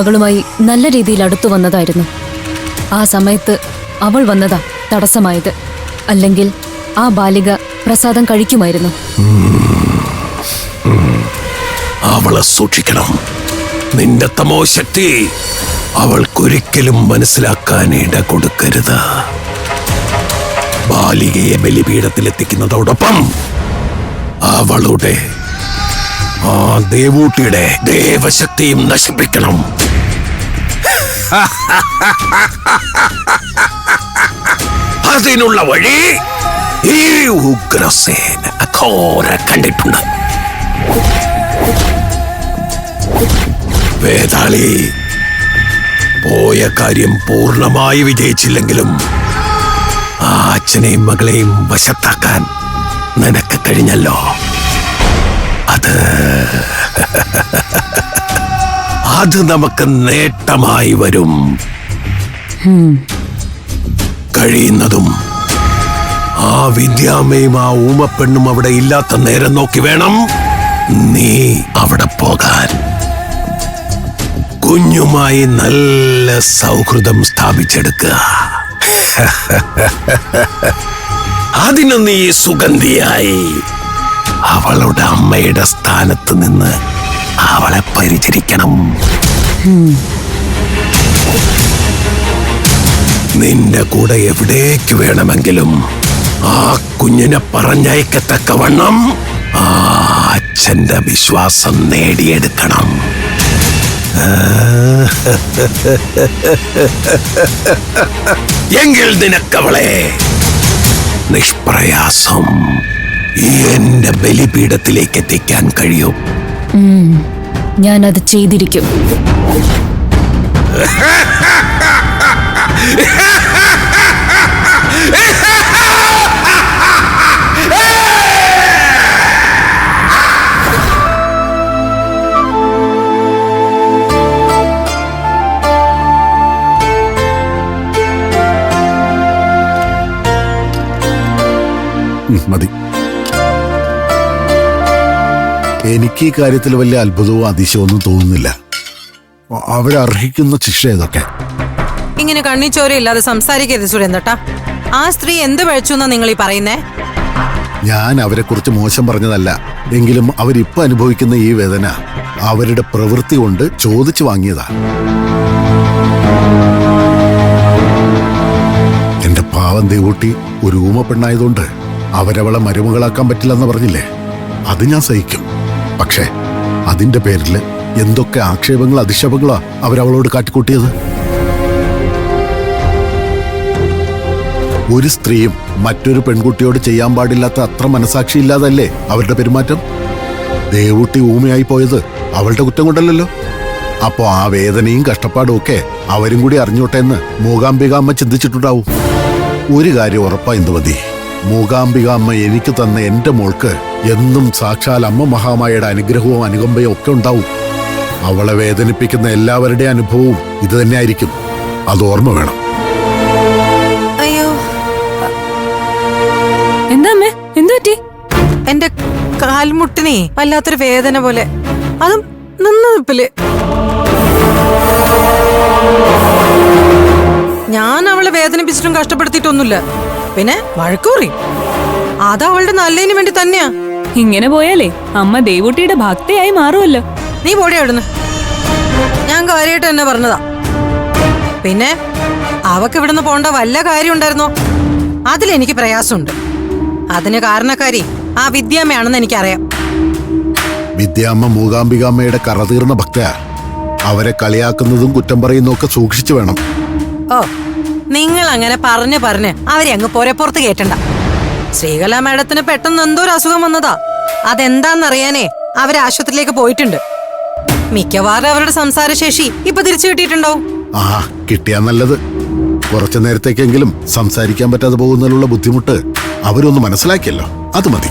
മകളുമായി നല്ല രീതിയിൽ അടുത്തു വന്നതായിരുന്നു. ആ സമയത്ത് അവൾ വന്നതാ തടസ്സമായത്. അല്ലെങ്കിൽ ആ ബാലിക പ്രസാദം കഴിക്കുമായിരുന്നു. അവളെ സൂക്ഷിക്കണം. നിന്റെ തമോ ശക്തി അവൾക്കൊരിക്കലും മനസ്സിലാക്കാൻ ഇട കൊടുക്കരുത്. ബാലികയെ ബലിപീഠത്തിലെത്തിക്കുന്നതോടൊപ്പം അവളുടെ ആ ദേവൂട്ടിയുടെ ദേവശക്തിയും നശിപ്പിക്കണം. അതിനുള്ള വഴി ഈ ഉഗ്രസേന ഘോര കണ്ടിട്ടുണ്ട്. വേതാളി, പോയ കാര്യം പൂർണ്ണമായി വിജയിച്ചില്ലെങ്കിലും ആ അച്ഛനെയും മകളെയും വശത്താക്കാൻ നിനക്ക് കഴിഞ്ഞല്ലോ. അത് നമുക്ക് നേട്ടമായി വരും. കഴിയുന്നതും ആ വിദ്യാമ്മയും ആ ഊമപ്പെണ്ണും അവിടെ ഇല്ലാത്ത നേരം നോക്കി വേണം നീ അവിടെ പോകാൻ. കുഞ്ഞുമായി നല്ല സൗഹൃദം സ്ഥാപിച്ചെടുക്കുക. അതിനു നീ സുഗന്ധിയായി അവളുടെ അമ്മയുടെ സ്ഥാനത്ത് നിന്ന് അവളെ പരിചരിക്കണം. നിന്റെ കൂടെ എവിടേക്ക് വേണമെങ്കിലും ആ കുഞ്ഞിനെ പറഞ്ഞയക്കത്തക്കവണ്ണം ആ അച്ഛന്റെ വിശ്വാസം നേടിയെടുക്കണം. എങ്കിൽ നിനക്കവളെ നിഷ്പ്രയാസം എന്റെ ബലിപീഠത്തിലേക്ക് എത്തിക്കാൻ കഴിയും. ഞാനത് ചെയ്തിരിക്കും. മതി. എനിക്ക് ഈ കാര്യത്തിൽ വലിയ അത്ഭുതവും അതിശയമൊന്നും തോന്നുന്നില്ല. അവരർഹിക്കുന്ന ശിക്ഷ ഇതൊക്കെ. ഇങ്ങനെ കണ്ണിച്ചോരയില്ലാതെ സംസാരിക്കരുത് സുരേന്ദ്രട്ടാ. ആ സ്ത്രീ എന്ത് പഴച്ചു എന്നാ നിങ്ങൾ ഈ പറയുന്നേ? ഞാൻ അവരെ കുറിച്ച് മോശം പറഞ്ഞതല്ല. എങ്കിലും അവരിപ്പോ അനുഭവിക്കുന്ന ഈ വേദന അവരുടെ പ്രവൃത്തി കൊണ്ട് ചോദിച്ചു വാങ്ങിയതാ. എന്റെ പാവം ദേവൂട്ടി ഒരു ഊമ പെണ്ണായതുകൊണ്ട് അവരവളെ മരുമകളാക്കാൻ പറ്റില്ലെന്ന് പറഞ്ഞില്ലേ? അത് ഞാൻ സഹിക്കും. പക്ഷേ അതിന്റെ പേരിൽ എന്തൊക്കെ ആക്ഷേപങ്ങളോ അധിക്ഷേപങ്ങളോ അവരവളോട് കാട്ടിക്കൂട്ടിയത്. ഒരു സ്ത്രീയും മറ്റൊരു പെൺകുട്ടിയോട് ചെയ്യാൻ പാടില്ലാത്ത അത്ര മനസാക്ഷിയില്ലാതല്ലേ അവരുടെ പെരുമാറ്റം? ദേവൂട്ടി ഊമയായി പോയത് അവളുടെ കുറ്റം കൊണ്ടല്ലോ. അപ്പോ ആ വേദനയും കഷ്ടപ്പാടും ഒക്കെ അവരും കൂടി അറിഞ്ഞോട്ടെ എന്ന് മൂകാംബിക അമ്മ ചിന്തിച്ചിട്ടുണ്ടാവും. ഒരു കാര്യം ഉറപ്പായി മതി, മൂകാംബിക അമ്മ എനിക്ക് തന്ന എന്റെ മോൾക്ക് എന്നും സാക്ഷാൽ അമ്മ മഹാമായയുടെ അനുഗ്രഹവും അനുകമ്പയും ഒക്കെ ഉണ്ടാവും. അവളെ വേദനിപ്പിക്കുന്ന എല്ലാവരുടെയും അനുഭവവും ഇത് തന്നെയായിരിക്കും. അത് ഓർമ്മ വേണം. അയ്യോ, എന്താ അമ്മേ, എന്തു പറ്റി? എന്റെ കാൽമുട്ടിനെ വല്ലാത്തൊരു വേദന പോലെ, അതും നിന്ന നിപ്പില്. ഞാൻ അവളെ വേദനിപ്പിച്ചിട്ടും കഷ്ടപ്പെടുത്തിയിട്ടൊന്നുമില്ല. പിന്നെ വഴക്കൂറി, അത് അവളുടെ നല്ലതിന് വേണ്ടി തന്നെയാ. ഇങ്ങനെ പോയാലേ അമ്മ ദേവൂട്ടിയുടെ ഭക്തയായി മാറുമല്ലോ. നീ പോടി അവിടുന്ന്. ഞാൻ കാര്യമായിട്ട് തന്നെ പറഞ്ഞതാ. പിന്നെ അവക്ക് ഇവിടുന്ന് പോണ്ട വല്ല കാര്യം ഉണ്ടായിരുന്നോ? അതിലെനിക്ക് പ്രയാസമുണ്ട്. അതിന് കാരണക്കാരി ആ വിദ്യാമ്മയാണെന്ന് എനിക്കറിയാം. വിദ്യാമ്മ മൂകാംബികാമ്മയുടെ കറതീർന്ന ഭക്തയാ. അവരെ കളിയാക്കുന്നതും കുറ്റം പറയുന്നതും ഒക്കെ സൂക്ഷിച്ചു വേണം. ഓ, നിങ്ങൾ അങ്ങനെ പറഞ്ഞ് അവരെ അങ്ങ് പുറത്ത് കേട്ടണ്ട. ശ്രീകല മാഡത്തിന് പെട്ടെന്ന് എന്തോ ഒരു അസുഖം വന്നതാ. അതെന്താന്നറിയാനേ അവര് ആശുപത്രിയിലേക്ക് പോയിട്ടുണ്ട്. മിക്കവാറും അവരുടെ സംസാരശേഷി ഇപ്പൊ തിരിച്ചു കിട്ടിയിട്ടുണ്ടാവും. ആ, കിട്ടിയാ നല്ലത്. കുറച്ചു നേരത്തേക്കെങ്കിലും സംസാരിക്കാൻ പറ്റാതെ പോകുന്നതിലുള്ള ബുദ്ധിമുട്ട് അവരൊന്ന് മനസ്സിലാക്കിയല്ലോ, അത് മതി.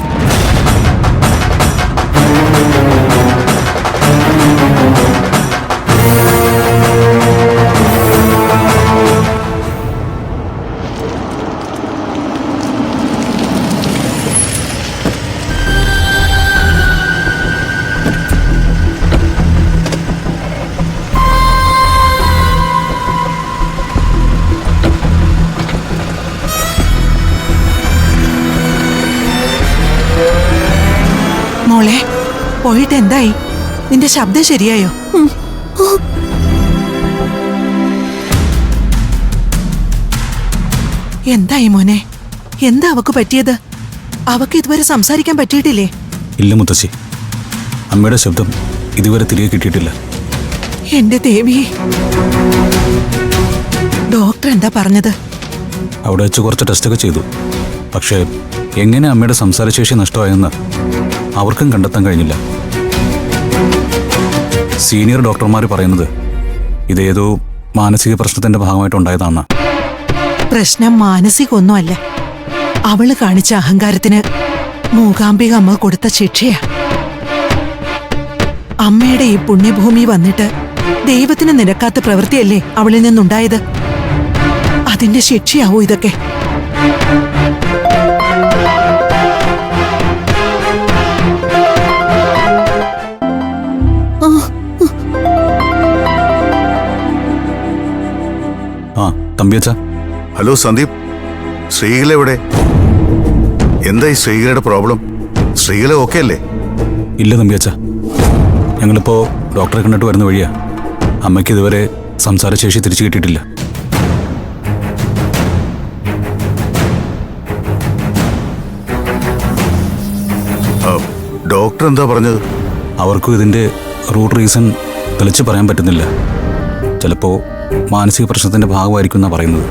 പോയിട്ട് എന്തായി? നിന്റെ ശബ്ദം ശരിയായോ? എന്തായി മോനെ? എന്താ അവക്ക് പറ്റിയത്? അവക്ക് ഇതുവരെ സംസാരിക്കാൻ പറ്റിയിട്ടില്ലേ? ഇല്ല മുത്തശ്ശി, അമ്മയുടെ ശബ്ദം ഇതുവരെ തിരികെ കിട്ടിയിട്ടില്ല. എന്റെ ദേവി, ഡോക്ടർ എന്താ പറഞ്ഞത്? അവിടെ വെച്ച് കുറച്ച് ടെസ്റ്റൊക്കെ ചെയ്തു. പക്ഷേ എങ്ങനെ അമ്മയുടെ സംസാരശേഷി നഷ്ടമായെന്ന് അവർക്കും കണ്ടെത്താൻ കഴിഞ്ഞില്ല. സീനിയർ ഡോക്ടർമാർ പറയുന്നത് ഇതേതോ മാനസിക പ്രശ്നത്തിന്റെ ഭാഗമായിട്ടുണ്ടായതാണെന്നാ. പ്രശ്നം മാനസികമൊന്നുമല്ല. അവള് കാണിച്ച അഹങ്കാരത്തിന് മൂകാംബിക അമ്മ കൊടുത്ത ശിക്ഷയാ. അമ്മയുടെ ഈ പുണ്യഭൂമി വന്നിട്ട് ദൈവത്തിന് നിരക്കാത്ത പ്രവൃത്തിയല്ലേ അവളിൽ നിന്നുണ്ടായത്? അതിന്റെ ശിക്ഷയാവോ ഇതൊക്കെ? ആ തമ്പിയച്ച. ഹലോ സന്ദീപ്, ശ്രീകല എവിടെ? എന്തായി ശ്രീകലയുടെ പ്രോബ്ലം? ശ്രീകല ഓക്കെ അല്ലേ? ഇല്ല തമ്പിയച്ച, ഞങ്ങളിപ്പോ ഡോക്ടറെ കണ്ടിട്ട് വരുന്ന വഴിയാ. അമ്മയ്ക്ക് ഇതുവരെ സംസാരശേഷി തിരിച്ചു കിട്ടിയിട്ടില്ല. ഡോക്ടർ എന്താ പറഞ്ഞത്? അവർക്കും ഇതിന്റെ റൂട്ട് റീസൺ തെളിച്ച് പറയാൻ പറ്റുന്നില്ല. ചിലപ്പോ മാനസിക പ്രശ്നത്തിന്റെ ഭാഗമായിരിക്കും എന്നാ പറയുന്നത്.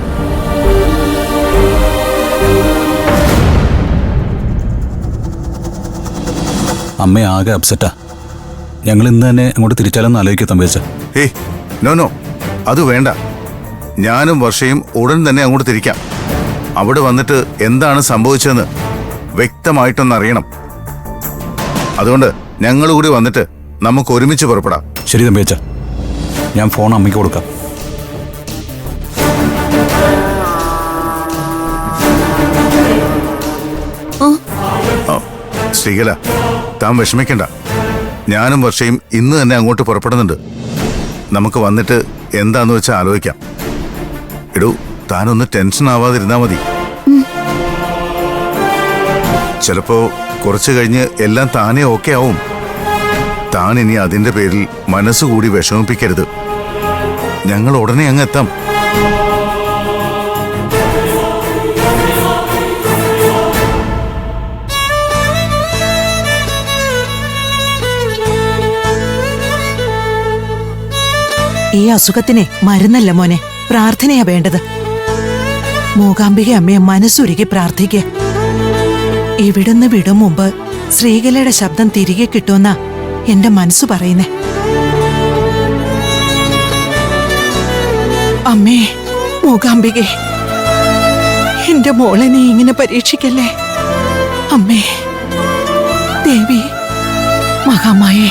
അമ്മ ആകെ അപ്സെറ്റാ. ഞങ്ങൾ ഇന്ന് തന്നെ അങ്ങോട്ട് തിരിച്ചാലെന്ന് ആലോചിക്കാം തമ്പിച്ച. ഏയ് നോ, അത് വേണ്ട. ഞാനും വർഷയും ഉടൻ തന്നെ അങ്ങോട്ട് തിരിക്കാം. അവിടെ വന്നിട്ട് എന്താണ് സംഭവിച്ചതെന്ന് വ്യക്തമായിട്ടൊന്നറിയണം. അതുകൊണ്ട് ഞങ്ങൾ കൂടി വന്നിട്ട് നമുക്ക് ഒരുമിച്ച് പുറപ്പെടാം. ശരി തമ്പിച്ച, ഞാൻ ഫോൺ അമ്മയ്ക്ക് കൊടുക്കാം. ശ്രീകല, താൻ വിഷമിക്കണ്ട. ഞാനും വർഷയും ഇന്ന് തന്നെ അങ്ങോട്ട് പുറപ്പെടുന്നുണ്ട്. നമുക്ക് വന്നിട്ട് എന്താന്ന് വെച്ചാൽ ആലോചിക്കാം. എടൂ, താനൊന്ന് ടെൻഷൻ ആവാതിരുന്നാ മതി. ചിലപ്പോ കുറച്ചു കഴിഞ്ഞ് എല്ലാം താനേ ഓക്കെ ആവും. താൻ ഇനി അതിന്റെ പേരിൽ മനസ്സുകൂടി വിഷമിപ്പിക്കരുത്. ഞങ്ങൾ ഉടനെ അങ്ങ് എത്താം. ഈ അസുഖത്തിനെ മരുന്നല്ല മോനെ, പ്രാർത്ഥനയാ വേണ്ടത്. മൂകാംബിക അമ്മയെ മനസ്സുരുകി പ്രാർത്ഥിക്കുക. ഇവിടുന്ന് വിടും മുമ്പ് ശ്രീകലയുടെ ശബ്ദം തിരികെ കിട്ടുമെന്നാ എന്റെ മനസ്സ് പറയുന്നേ. അമ്മേ മൂകാംബികെ, എന്റെ മോളെ നീ ഇങ്ങനെ പരീക്ഷിക്കല്ലേ. അമ്മേ ദേവി, മഹാമായേ,